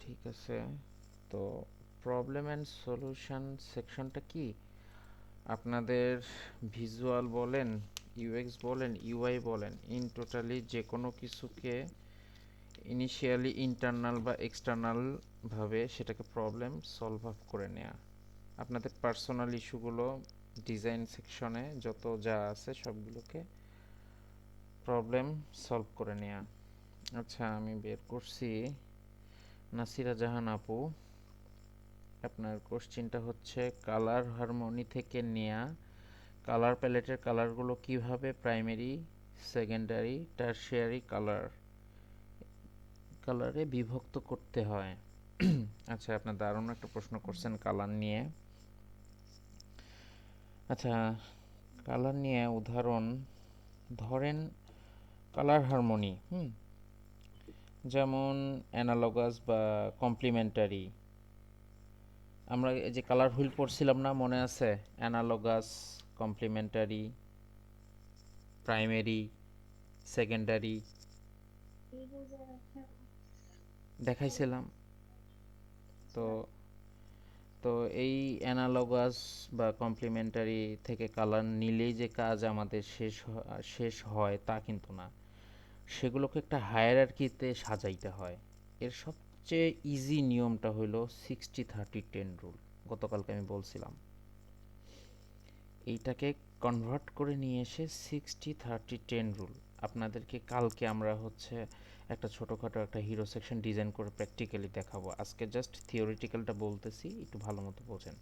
ঠিক আছে। তো প্রবলেম অ্যান্ড সলিউশন সেকশনটা কি? আপনাদের ভিজুয়াল বলেন, ইউএক্স বলেন, ইউআই বলেন, ইন টোটালি যে কোনো কিছুকে ইনিশিয়ালি ইন্টারনাল বা এক্সটার্নাল ভাবে সেটাকে প্রবলেম সলভ আপ করে নেওয়া। আপনাদের পার্সোনাল ইস্যুগুলো ডিজাইন সেকশনে যত যা আছে সবগুলোকে প্রবলেম সলভ করে নেওয়া। আচ্ছা, আমি বের করছি। নাসিরা জাহান আপু, আপনার কোশ্চেনটা হচ্ছে কালার হারমোনি থেকে নেয়া কালার প্যালেটের কালারগুলো কিভাবে প্রাইমারি, সেকেন্ডারি, টারশিয়ারি কালারে বিভক্ত করতে হয়। আচ্ছা, আপনার দারুণ একটা প্রশ্ন করছেন কালার নিয়ে। আচ্ছা, কালার নিয়ে উদাহরণ ধরেন কালার হারমোনি, যেমন অ্যানালগাস বা কমপ্লিমেন্টারি। আমরা এই যে কালার হুইল পড়ছিলাম না, মনে আছে? অ্যানালগাস, কমপ্লিমেন্টারি, প্রাইমারি, সেকেন্ডারি দেখাইছিলাম। তো তো এই অ্যানালগাস বা কমপ্লিমেন্টারি থেকে কালার নিলেই যে কাজ আমাদের শেষ হয় তা কিন্তু না। সেগুলোকে একটা হায়ারার্কিতে সাজাইতে হয়। এর সবচেয়ে ইজি নিয়মটা হলো 60-30-10 রুল। গতকালকে আমি বলছিলাম এইটাকে কনভার্ট করে নিয়ে এসে 60-30-10 রুল আপনাদেরকে কালকে আমরা হচ্ছে একটা ছোটোখাটো একটা হিরো সেকশন ডিজাইন করে প্র্যাকটিক্যালি দেখাবো। আজকে জাস্ট থিওরিটিক্যালটা বলতেছি, একটু ভালো মতো বোঝেন।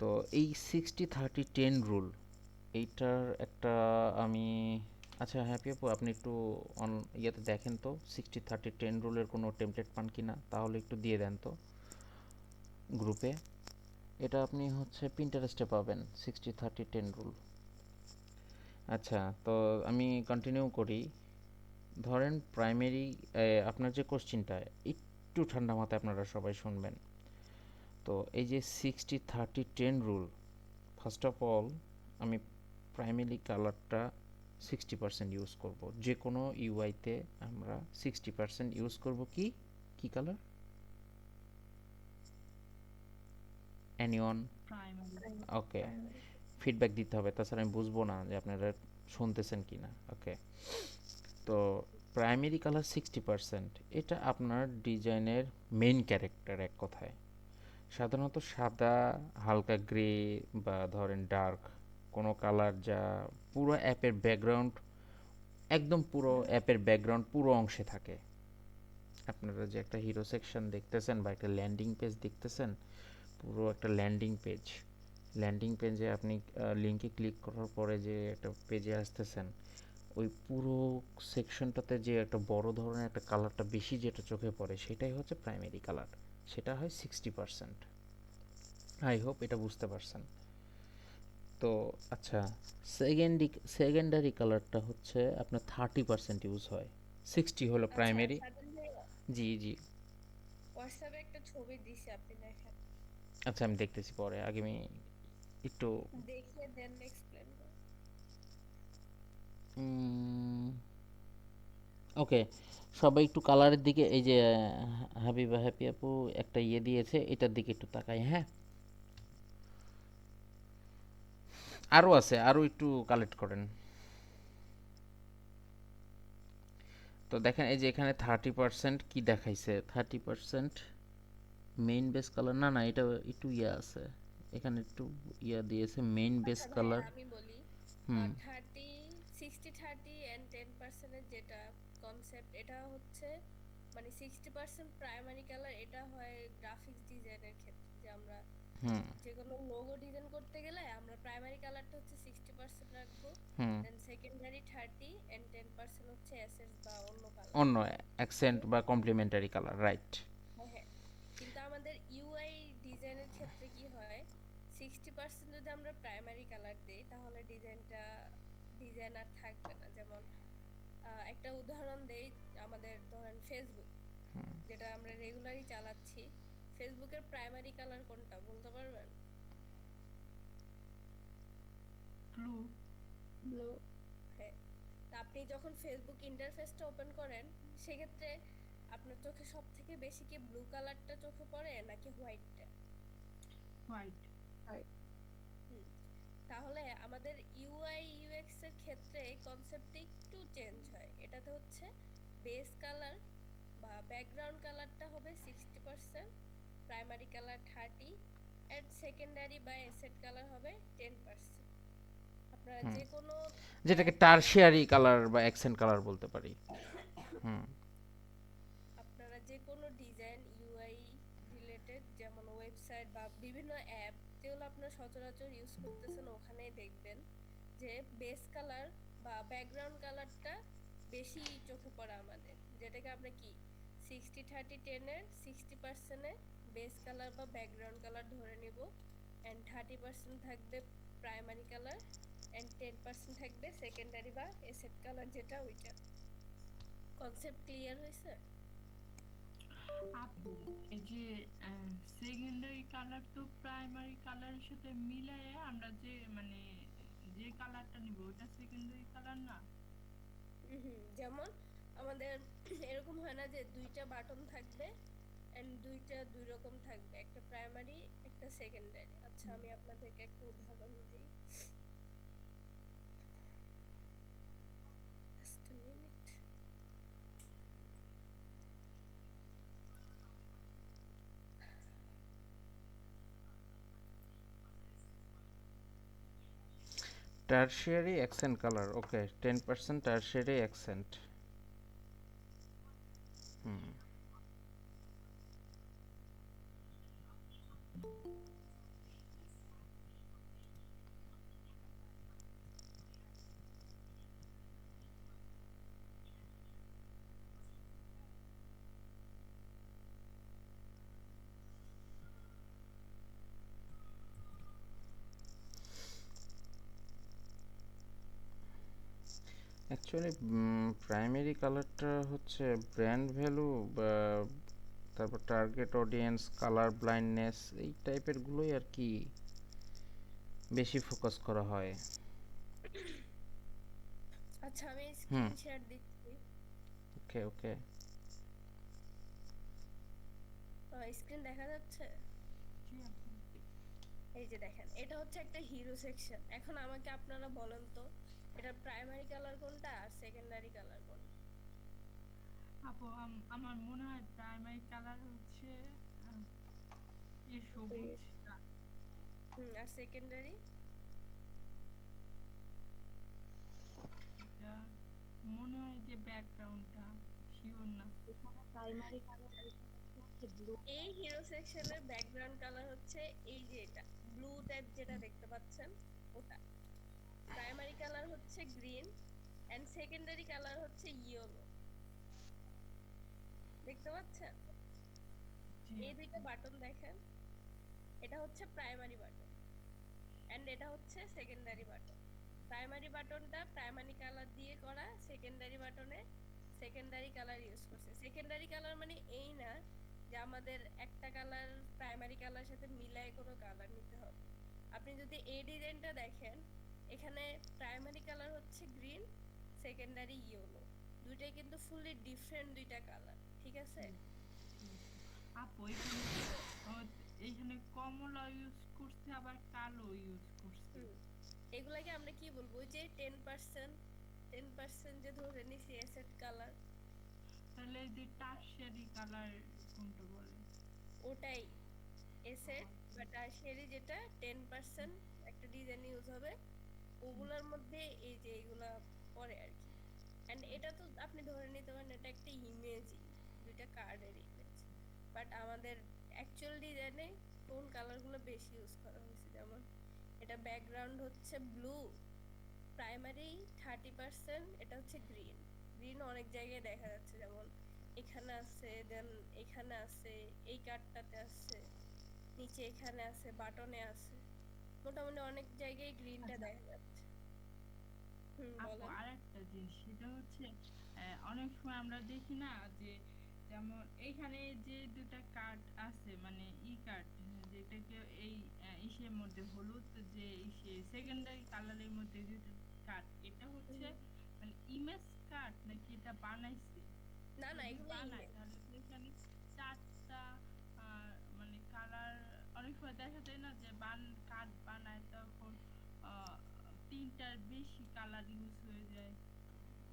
তো এই 60-30-10 রুল, এইটার একটা আমি, আচ্ছা হ্যাপি আপু, আপনি একটু অন ইয়েতে দেখেন তো 60-30-10 রুলের কোনো টেমপ্লেট পান কি না, তাহলে একটু দিয়ে দেন তো গ্রুপে। এটা আপনি হচ্ছে পিন্টারেস্টে পাবেন 60-30-10 রুল। আচ্ছা, তো আমি কন্টিনিউ করি। ধরেন প্রাইমারি, আপনার যে কোশ্চিনটা একটু ঠান্ডা মাথায় আপনারা সবাই শুনবেন। তো এই যে 60-30-10 রুল, ফার্স্ট অফ অল আমি প্রাইমারি কালারটা 60% ইউজ করব। যে কোনো ইউআইতে আমরা 60% ইউজ করব। কি কি কালার? অ্যানিয়ন। ওকে, ফিডব্যাক দিতে হবে, তাছাড়া আমি বুঝবো না যে আপনারা শুনতেছেন কি না। ওকে, তো প্রাইমারি কালার 60%, এটা আপনার ডিজাইনের মেইন ক্যারেক্টার এক কথায়। সাধারণত সাদা, হালকা গ্রে বা ধরেন ডার্ক কোনো কালার যা পুরো অ্যাপের ব্যাকগ্রাউন্ড, একদম পুরো অ্যাপের ব্যাকগ্রাউন্ড পুরো অংশে থাকে। আপনারা যে একটা হিরো সেকশন দেখতেছেন বা একটা ল্যান্ডিং পেজ দেখতেছেন, পুরো একটা ল্যান্ডিং পেজে আপনি লিঙ্কে ক্লিক করার পরে যে একটা পেজে আসতেছেন, ওই পুরো সেকশনটাতে যে একটা বড় ধরনের একটা কালারটা বেশি যেটা চোখে পড়ে সেটাই হচ্ছে প্রাইমারি কালার। সেটা হয় 60%। আই হোপ এটা বুঝতে পারছেন। তো আচ্ছা, সেকেন্ডারি কালারটা হচ্ছে আপনার 30% ইউজ হয়। 60 হলো আচ্ছা, প্রাইমারি। স্বাধীন ভাইয়া, জি জি। হোয়াটসঅ্যাপে একটা ছবি দিছি, আপনি দেখেন। আচ্ছা, আমি দেখতেছি পরে, আগে আমি একটু দেখে দেন এক্সপ্লেন করুন। ওকে, সবাই একটু কালারের দিকে, এই যে হাবিবা হ্যাপি আপু একটা ইয়ে দিয়েছে, এটার দিকে একটু তাকাই, হ্যাঁ। আরও আছে, আরও একটু কালেক্ট করেন। তো দেখেন এই যে এখানে 30% কি দেখাইছে, 30% মেইন বেস কালার, না না এটা একটু ইয়ে আছে, এখানে একটু ইয়া দিয়েছে মেইন বেস আচ্ছা ভাইয়া, কালার। আমি বলি। হুম 60-30 and 10% যেটা কনসেপ্ট, এটা হচ্ছে মানে 60% প্রাইমারি কালার। এটা হয় গ্রাফিক্স ডিজাইনের ক্ষেত্রে, যে আমরা হুম যে কোনো লোগো ডিজাইন করতে গেলে আমরা প্রাইমারি কালারটা হচ্ছে 60% রাখবো। হুম। দেন সেকেন্ডারি 30 and 10% হচ্ছে এসেস বা অন্য কালার। অন্য অ্যাকসেন্ট বা কমপ্লিমেন্টারি কালার, রাইট। হ্যাঁ, হ্যাঁ। কিন্তু আমাদের ইউআই ডিজাইনের ক্ষেত্রে কি হয়, 60% যদি আমরা প্রাইমারি কালার দেই তাহলে ডিজাইন আর থাকবে না। যেমন একটা উদাহরণ দেই, আমাদের ধরেন ফেসবুক, যেটা আমরা রেগুলারই চালাচ্ছি। ফেসবুকের প্রাইমারি কালার কোনটা বলতে পারবেন? ব্লু। হ্যাঁ। তা আপনি যখন ফেসবুক ইন্টারফেসটা ওপেন করেন, সেক্ষেত্রে আপনার চোখে সব থেকে বেশি কি ব্লু কালারটা চোখে পড়ে নাকি হোয়াইটটা? হোয়াইট। হুম, তাহলে আমাদের ইউআই ইউএক্স এর ক্ষেত্রে কনসেপ্টটা একটু চেঞ্জ হয়। এটাতে হচ্ছে বেস কালার বা ব্যাকগ্রাউন্ড কালারটা হবে 60%, প্রাইমারি কালার 30, এন্ড সেকেন্ডারি বা এসেট কালার হবে 10%। আপনারা হুম, যে কোনো যেটাকে টারশিয়ারি কালার বা অ্যাকসেন্ট কালার বলতে পারি। হুম আপনারা যে কোনো ডিজাইন ইউআই রিলেটেড যেমন ওয়েবসাইট বা বিভিন্ন অ্যাপ যেগুলো আপনারা সচরাচর ইউজ করতেছেন ওখানেই দেখবেন যে বেস কালার বা ব্যাকগ্রাউন্ড কালারটা বেশি চোখে পড়ে আমাদের, যেটাকে আমরা কি 60-30-10 এর 60%-এ বেস কালার বা ব্যাকগ্রাউন্ড কালার ধরে নিব, অ্যান্ড 30% থাকবে প্রাইমারি কালার, অ্যান্ড 10% থাকবে সেকেন্ডারি বা এসেট কালার, যেটা ওইটা। কনসেপ্ট ক্লিয়ার হয়েছে? আপু এই যে সেকেন্ডারি কালার তো প্রাইমারি কালারের সাথে মিলায়ে আমরা যে মানে যে কালারটা নিব ওটা সেকেন্ডারি কালার না? যেমন আমাদের এরকম হয় না যে দুইটা বাটন থাকবে এন্ড দুইটা দুই রকম থাকবে, একটা প্রাইমারি একটা সেকেন্ডারি। আচ্ছা আমি আপনাদেরকে একটা উদাহরণ দিই, just a minute. Tertiary accent colour, okay, 10% tertiary accent. Hmm actually primary কালারটা হচ্ছে ব্র্যান্ড ভ্যালু বা তারপর টার্গেট অডিয়েন্স, কালার ব্লাইন্ডনেস, এই টাইপের গুলোই আর কি বেশি ফোকাস করা হয়। আচ্ছা আমি হুম, স্ক্রিন শেয়ার দিচ্ছি। ওকে ওকে। স্ক্রিন দেখা যাচ্ছে? জি আপু। এই যে দেখেন, এটা হচ্ছে একটা হিরো সেকশন। এখন আমাকে আপনারা বলেন তো এটা প্রাইমারি কালার কোনটা আর সেকেন্ডারি কালার কোনটা? আপু আমার মনে হয় প্রাইমারি কালার হচ্ছে আহ, এই সবুজটা। আর সেকেন্ডারি? এটা মনে হয় যে ব্যাকগ্রাউন্ডটা, শিওর না। এই হিরো সেকশনের ব্যাকগ্রাউন্ড কালার হচ্ছে এই যে এটা ব্লু টাইপ যেটা দেখতে পাচ্ছেন ওটা। প্রাইমারি কালার হচ্ছে গ্রিন, এন্ড সেকেন্ডারি কালার হচ্ছে ইয়েলো। দেখতে পাচ্ছেন? জি এই আপু। দুইটা বাটন দেখেন, এটা হচ্ছে প্রাইমারি বাটন এন্ড এটা হচ্ছে সেকেন্ডারি বাটন। প্রাইমারি বাটনটা প্রাইমারি কালার দিয়ে করা, সেকেন্ডারি বাটনে সেকেন্ডারি কালার ইউজ করছে। সেকেন্ডারি কালার মানে এই না যে আমাদের একটা কালার প্রাইমারি কালার সাথে মিলায় কোনো কালার নিতে হবে। আপনি যদি এই ডিজাইনটা দেখেন, এখানে প্রাইমারি কালার হচ্ছে গ্রিন, সেকেন্ডারি ইয়েলো, দুইটাই কিন্তু ফুললি ডিফারেন্ট দুইটা কালার, ঠিক আছে? জি আপু। আপু এখানে তো আহ, এইখানে কমলা ইউজ করছে আবার কালো ইউজ করছে। হুম, এগুলাকে আমরা কি বলবো? ওই যে 10%, 10% যে ধরে নিছি এসেট কালার, তাহলে এই যে টারশিয়ারি কালার কোনটা বলে? ওটাই এসেট বা টারশিয়ারি, যেটা 10% একটা ডিজাইন ইউজ হবে ওগুলোর মধ্যে এই যে এগুলা পড়ে আর কি। এন্ড এটা তো আপনি ধরে নিতে পারেন এটা একটা ইমেজই, দুইটা কার্ডের ইমেজ। বাট আমাদের অ্যাকচুয়াল ডিজাইনে কোন কালারগুলো বেশি ইউজ করা হয়েছে, যেমন এটা ব্যাকগ্রাউন্ড হচ্ছে ব্লু, প্রাইমারি 30%, এটা হচ্ছে গ্রিন। গ্রিন অনেক জায়গায় দেখা যাচ্ছে, যেমন এখানে আছে, দেন এখানে আছে, এই কার্ডটাতে আছে, নিচে এখানে আছে, বাটনে আছে, মোটামুটি অনেক জায়গায় গ্রিনটা আচ্ছা দেখা যাচ্ছে। আপু, বলেন। আর একটা জিনিস সেটা হচ্ছে অনেক সময় আমরা দেখি না যে যেমন এইখানে যে দুটা কার্ড আছে মানে ই কার্ড, যেটাকে এই ইসের মধ্যে হলুদ যে ইসে সেকেন্ডারি কালারের মধ্যে যেটা কার্ড, এটা হচ্ছে হুম, মানে ইমেজ কার্ড নাকি এটা বানাইছে? না না যদি এগুলো বানায় ইমেজ, তাহলে সময় দেখা যায় না যে কার্ড বানায় তখন আহ, তিনটার বেশি কালার ইউজ হয়ে যায়।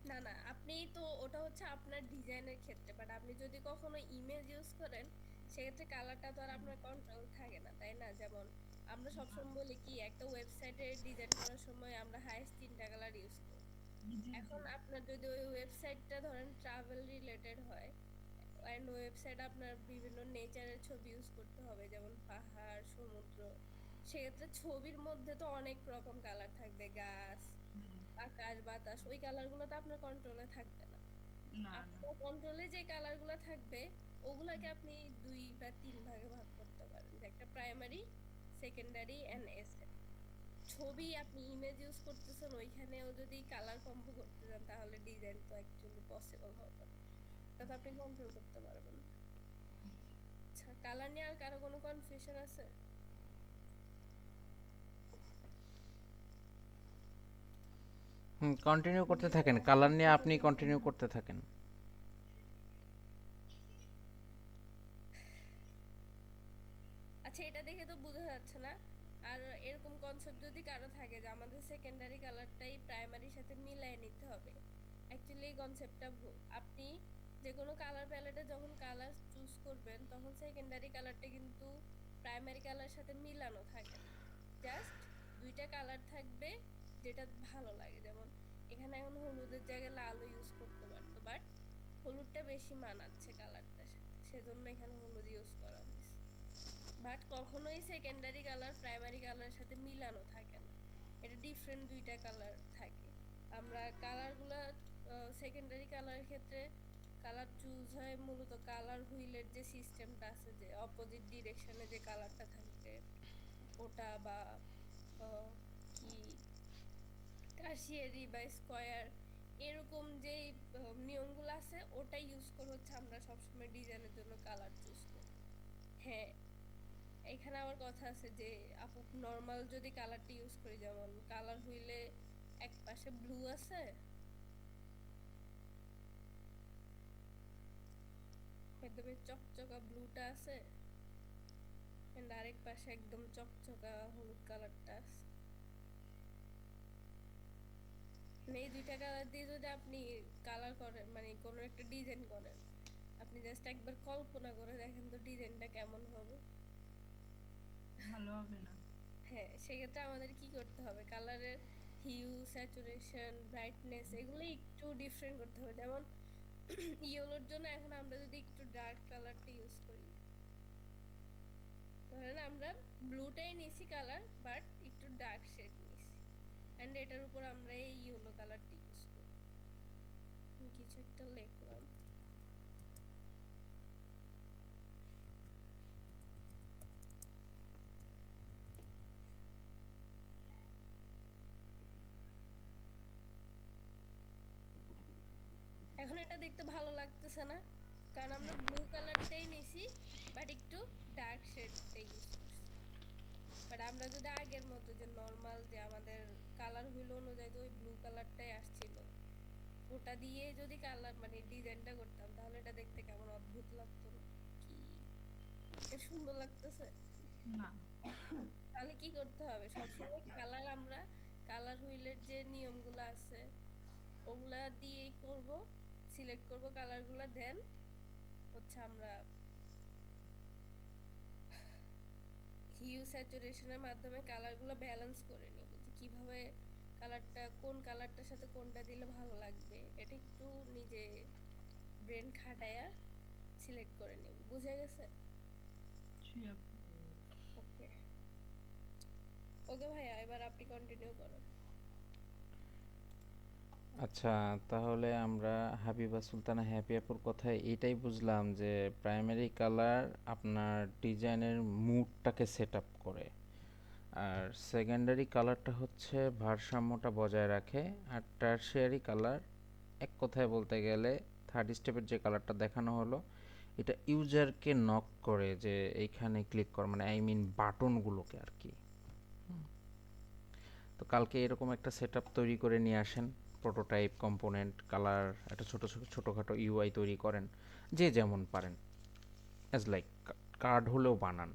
না না, আপনি তো ওটা হচ্ছে আপনার ডিজাইনের ক্ষেত্রে, বাট আপনি যদি কখনো ইমেজ ইউজ করেন সেক্ষেত্রে কালারটা তো আর আপনার কন্ট্রোল থাকে না, তাই না? যেমন আমরা সবসময় বলি কি একটা ওয়েবসাইটে ডিজাইন করার সময় আমরা হাইয়েস্ট 3টা কালার ইউজ করি। জি জি। এখন আপনার যদি ওই ওয়েবসাইটটা ধরেন ট্রাভেল রিলেটেড হয় অ্যান্ড ওয়েবসাইট আপনার বিভিন্ন নেচারের ছবি ইউজ করতে হবে, যেমন পাহাড়, সমুদ্র, সেক্ষেত্রে ছবির মধ্যে তো অনেক রকম কালার থাকবে, গাছ, আকাশ, বাতাস, ওই কালারগুলো তো আপনার কন্ট্রোলে থাকবে না। না না। আপনার কন্ট্রোলে যে কালারগুলো থাকবে ওগুলাকে আপনি 2 বা 3 ভাগে ভাগ করতে পারেন, যে একটা প্রাইমারি, সেকেন্ডারি এন্ড এসেট। ছবি আপনি ইমেজ ইউজ করতেছেন, ওইখানেও যদি কালার কম্বো করতে যান তাহলে ডিজাইন তো অ্যাকচুয়ালি পসিবল হবে না, তা তো আপনি কন্ট্রোল করতে পারবেন না। আচ্ছা, কালার নিয়ে আর কারো কোনো কনফিউশন আছে? কন্টিনিউ করতে থাকেন, কালার নিয়ে আপনি কন্টিনিউ করতে থাকেন। আচ্ছা, এটা দেখে তো বোঝা যাচ্ছে না। আর এরকম কনসেপ্ট যদি কারো থাকে যে আমাদের সেকেন্ডারি কালারটাই প্রাইমারির সাথে মিলাই নিতে হবে, অ্যাকচুয়ালি এই কনসেপ্টটা ভুল। আপনি যে কোনো কালার প্যালেটে যখন কালার চুজ করবেন তখন সেকেন্ডারি কালারটা কিন্তু প্রাইমারি কালারের সাথে মিলানো থাকে না, জাস্ট 2টা কালার থাকবে যেটা ভালো লাগে। যেমন এখানে এখন হলুদের জায়গায় লালও ইউজ করতে পারতো, বাট হলুদটা বেশি মানাচ্ছে কালারটার সাথে, সেজন্য এখানে হলুদ ইউজ করা হয়েছে। বাট কখনোই সেকেন্ডারি কালার প্রাইমারি কালারের সাথে মিলানো থাকে না, এটা ডিফারেন্ট 2টা কালার থাকে। আমরা কালারগুলো সেকেন্ডারি কালারের ক্ষেত্রে কালার চুজ হয় মূলত কালার হুইলের যে সিস্টেমটা আছে, যে অপোজিট ডিরেকশনে যে কালারটা থাকবে ওটা, বা কি টারসিয়ারি বা স্কয়ার, এরকম যে নিয়মগুলো আছে ওটা ইউজ করে হচ্ছে আমরা সবসময় ডিজাইনের জন্য কালার চুজ করি। হ্যাঁ, এখানে আবার কথা আছে যে আপু নর্মাল যদি কালারটা ইউজ করি, যেমন কালার হুইলে এক পাশে ব্লু আছে, একদম চকচকা ব্লুটা আছে, এন্ড আরেক পাশে একদম চকচকা হলুদ কালারটা আছে। মানে এই 2টা কালার দিয়ে যদি আপনি কালার করেন, মানে কোনো একটা ডিজাইন করেন, আপনি জাস্ট একবার কল্পনা করে দেখেন তো ডিজাইনটা কেমন হবে। ভালো হবে না। হ্যাঁ, সেক্ষেত্রে আমাদের কি করতে হবে, কালারের হিউ, স্যাচুরেশন, ব্রাইটনেস এগুলো একটু ডিফারেন্ট করতে হবে। যেমন ইয়েলোর জন্য এখন আমরা যদি একটু ডার্ক কালারটা ইউজ করি, ধরেন আমরা ব্লুটাই নিছি কালার বাট একটু ডার্ক শেড নিছি, এন্ড এটার উপর আমরা এই ইয়েলো কালারটা ইউজ করি। আমি কিছু একটা লিখলাম, এখন এটা দেখতে ভালো লাগতেছে না, কারণ আমরা ব্লু কালারটাই নিছি বাট একটু ডার্ক শেডটা ইউজ করছি। বাট আমরা যদি আগের মতো যে নর্মাল যে আমাদের কালার হুইল অনুযায়ী তো ওই ব্লু কালারটাই আসছিল, ওটা দিয়ে যদি কালার মানে ডিজাইনটা করতাম তাহলে এটা দেখতে কেমন অদ্ভুত লাগতো না? কি এটা সুন্দর লাগতেছে? না। তাহলে কি করতে হবে, সবসময় কালার আমরা কালার হুইলের যে নিয়মগুলো আছে ওগুলা দিয়েই করব, সিলেক্ট করব কালারগুলো, দেন হচ্ছে আমরা হিউ স্যাচুরেশনের মাধ্যমে কালারগুলো ব্যালেন্স করে নিব, যে কিভাবে কালারটা কোন কালারটার সাথে কোনটা দিলে ভালো লাগবে, এটা একটু নিজে ব্রেন খাটায়া সিলেক্ট করে নিব। বুঝে গেছে? শুয়ে ওকে, ওকে ভাইয়া, এবার আপনি কন্টিনিউ করেন। আচ্ছা, তাহলে আমরা হাবিবা সুলতানা হ্যাপি আপুর কথায় এটাই বুঝলাম যে প্রাইমারি কালার আপনার ডিজাইনের মুডটাকে সেট আপ করে, আর সেকেন্ডারি কালারটা হচ্ছে ভারসাম্যটা বজায় রাখে, আর টারশিয়ারি কালার এক কথায় বলতে গেলে থার্ড স্টেপের যে কালারটা দেখানো হলো এটা ইউজারকে নক করে যে এইখানে ক্লিক কর, মানে আই মিন বাটনগুলোকে আর কি। তো কালকে এরকম একটা সেটআপ তৈরি করে নিয়ে আসেন, প্রোটোটাইপ, কম্পোনেন্ট, কালার, একটা ছোটো ছোটো ছোটোখাটো ইউআই তৈরি করেন, যে যেমন পারেন, অ্যাজ লাইক কার্ড হলেও বানান।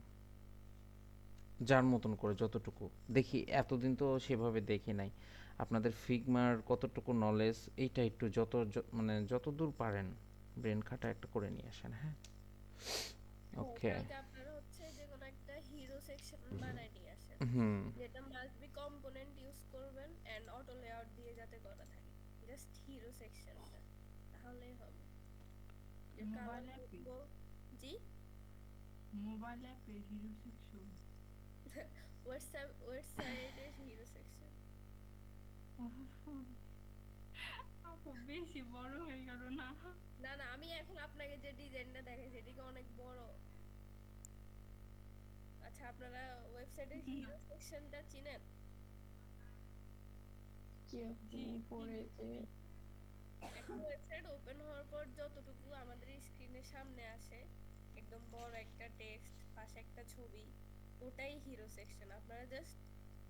যার মতন করে যতটুকু দেখি, এতদিন তো সেভাবে দেখি নাই। আপনাদের ফিগমার কতটুকু নলেজ এইটা একটু মানে যতদূর পারেন ব্রেন খাটা একটা করে নিয়ে আসেন, হ্যাঁ? হ্যাঁ, ওকে। কালকে আপনারা হচ্ছে যে কোনো একটা হিরো সেকশন বানায় নিয়ে আসেন, হুম। যেটা মাস্ট বি কম্পোনেন্ট ইউজ করবেন এন্ড অটো লেআউট দিয়ে যাতে করা থাকে, জাস্ট হিরো সেকশনটা, তাহলেই হবে। যে কালার মোবাইল অ্যাপে করবো। জি। মোবাইল অ্যাপে হিরো সেকশন। ওয়েবসাইটের হিরো সেকশন। আপু বেশি বড় হয়ে গেল না? না না, আমি এখন আপনাকে যে ডিজাইনটা দেখাই সেটিকে অনেক বড়। আচ্ছা, আপনারা ওয়েবসাইটের না। হিরো সেকশনটা চিনেন? কি আপু জি, পরে যে চিনি। একটা ওয়েবসাইট ওপেন হওয়ার পর যতটুকু আমাদের স্ক্রিনের সামনে আসে, একদম বড় একটা টেক্সট, পাশে একটা ছবি, ওটাই হিরো সেকশন। আপনারা জাস্ট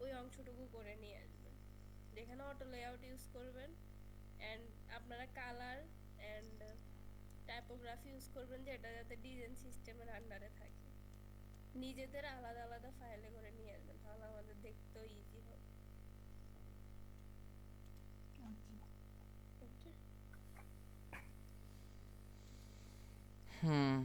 ওই অংশটুকু করে নিয়ে আসবেন, যেখানে অটো লেআউট ইউজ করবেন অ্যান্ড আপনারা কালার অ্যান্ড টাইপোগ্রাফি ইউজ করবেন, যেটা যাতে ডিজাইন সিস্টেমের আন্ডারে থাকে। নিজেদের আলাদা আলাদা ফাইলে করে নিয়ে আসবেন, তাহলে আমাদের দেখতেও ইজি হবে। আচ্ছা। ওকে। হুম।